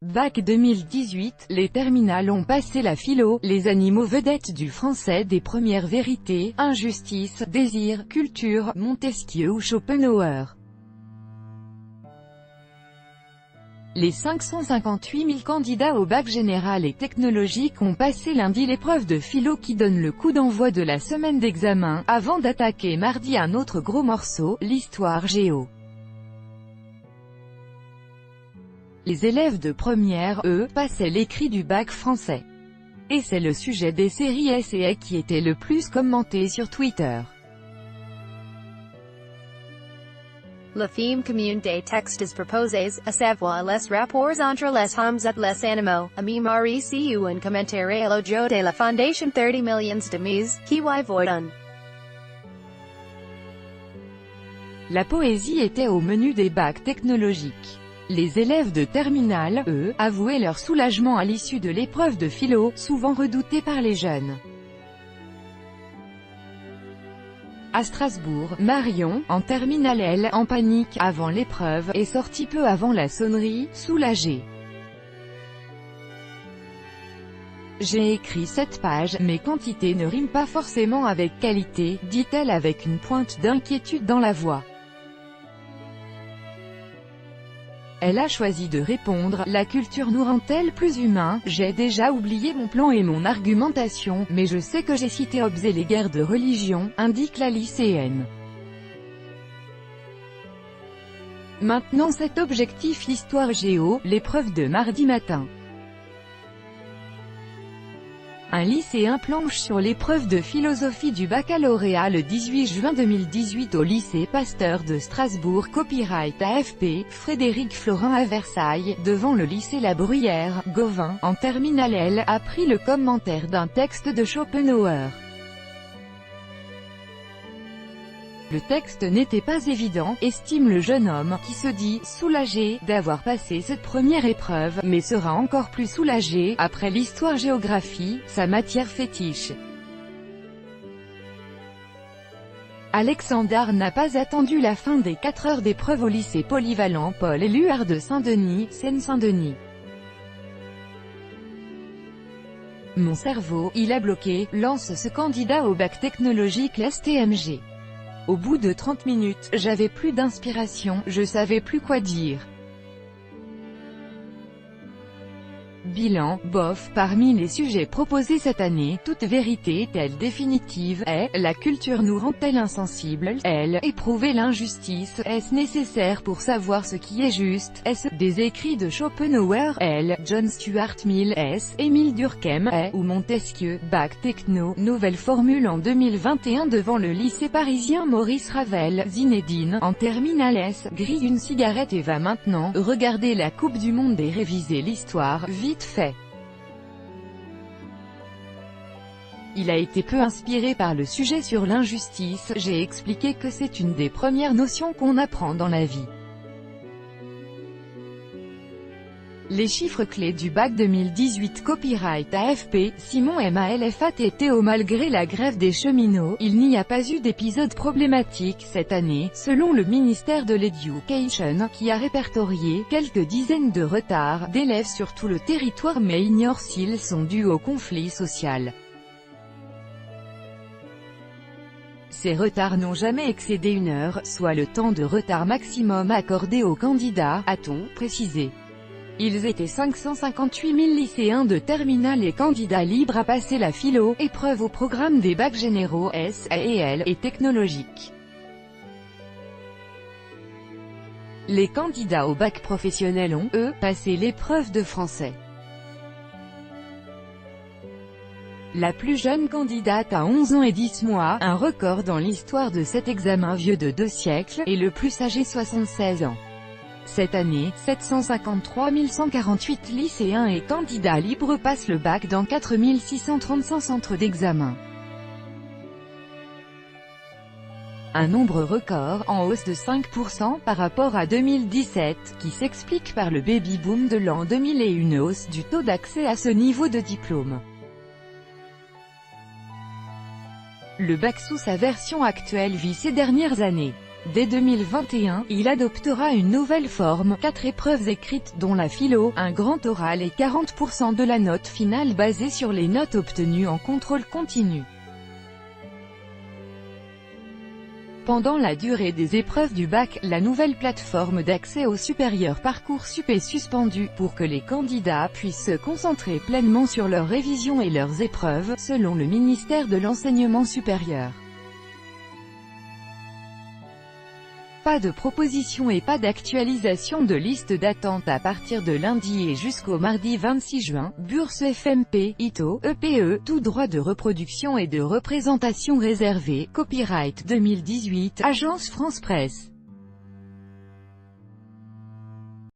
Bac 2018, les terminales ont passé la philo, les animaux vedettes du français des premières vérités, injustice, désir, culture, Montesquieu ou Schopenhauer. Les 558 000 candidats au bac général et technologique ont passé lundi l'épreuve de philo qui donne le coup d'envoi de la semaine d'examen, avant d'attaquer mardi un autre gros morceau, l'histoire géo. Les élèves de première, eux, passaient l'écrit du bac français. Et c'est le sujet des séries essais qui était le plus commenté sur Twitter. Le thème commune des textes proposés, à savoir les rapports entre les hommes et les animaux, a meme reçu un commentaire élogieux de la Fondation 30 millions de mise, qui y voient. La poésie était au menu des bacs technologiques. Les élèves de terminale, eux, avouaient leur soulagement à l'issue de l'épreuve de philo, souvent redoutée par les jeunes. À Strasbourg, Marion, en terminale elle, en panique avant l'épreuve, est sortie peu avant la sonnerie, soulagée. J'ai écrit 7 pages, mais quantité ne rime pas forcément avec qualité, dit-elle avec une pointe d'inquiétude dans la voix. Elle a choisi de répondre, la culture nous rend-elle plus humains? J'ai déjà oublié mon plan et mon argumentation, mais je sais que j'ai cité Hobbes et les guerres de religion, indique la lycéenne. Maintenant cet objectif histoire géo, l'épreuve de mardi matin. Un lycéen planche sur l'épreuve de philosophie du baccalauréat le 18 juin 2018 au lycée Pasteur de Strasbourg. Copyright AFP, Frédéric Florin à Versailles, devant le lycée La Bruyère, Gauvin, en terminale L, a pris le commentaire d'un texte de Schopenhauer. Le texte n'était pas évident, estime le jeune homme, qui se dit « soulagé » d'avoir passé cette première épreuve, mais sera encore plus soulagé, après l'histoire-géographie, sa matière fétiche. Alexandre n'a pas attendu la fin des 4 heures d'épreuve au lycée polyvalent Paul Éluard de Saint-Denis, Seine-Saint-Denis. Mon cerveau, il a bloqué, lance ce candidat au bac technologique STMG. Au bout de 30 minutes, j'avais plus d'inspiration, je savais plus quoi dire. Bilan, bof, parmi les sujets proposés cette année, toute vérité est-elle définitive? La culture nous rend-elle insensibles? Éprouver l'injustice, est-ce nécessaire pour savoir ce qui est juste? Est-ce des écrits de Schopenhauer? John Stuart Mill? Émile Durkheim? Ou Montesquieu? Bac techno, nouvelle formule en 2021 devant le lycée parisien Maurice Ravel. Zinedine, en terminale S, grille une cigarette et va maintenant regarder la Coupe du Monde et réviser l'histoire, vite fait. Il a été peu inspiré par le sujet sur l'injustice, j'ai expliqué que c'est une des premières notions qu'on apprend dans la vie. Les chiffres clés du bac 2018. Copyright AFP, Simon Malfat et Théo. Malgré la grève des cheminots, il n'y a pas eu d'épisode problématique cette année, selon le ministère de l'Education, qui a répertorié quelques dizaines de retards d'élèves sur tout le territoire mais ignore s'ils sont dus au conflit social. Ces retards n'ont jamais excédé 1 heure, soit le temps de retard maximum accordé aux candidats, a-t-on précisé. Ils étaient 558 000 lycéens de terminale et candidats libres à passer la philo, épreuve au programme des bacs généraux S, A et L, et technologiques. Les candidats au bac professionnel ont, eux, passé l'épreuve de français. La plus jeune candidate a 11 ans et 10 mois, un record dans l'histoire de cet examen vieux de 2 siècles, et le plus âgé 76 ans. Cette année, 753 148 lycéens et candidats libres passent le bac dans 4 635 centres d'examen. Un nombre record, en hausse de 5% par rapport à 2017, qui s'explique par le baby-boom de l'an 2000 et une hausse du taux d'accès à ce niveau de diplôme. Le bac sous sa version actuelle vit ces dernières années Dès 2021, il adoptera une nouvelle forme, 4 épreuves écrites, dont la philo, un grand oral et 40% de la note finale basée sur les notes obtenues en contrôle continu. Pendant la durée des épreuves du bac, la nouvelle plateforme d'accès au supérieur Parcoursup est suspendue, pour que les candidats puissent se concentrer pleinement sur leur révision et leurs épreuves, selon le ministère de l'Enseignement supérieur. Pas de proposition et pas d'actualisation de liste d'attente à partir de lundi et jusqu'au mardi 26 juin, bourse FMP, ITO, EPE, tout droit de reproduction et de représentation réservé, copyright 2018, Agence France Presse.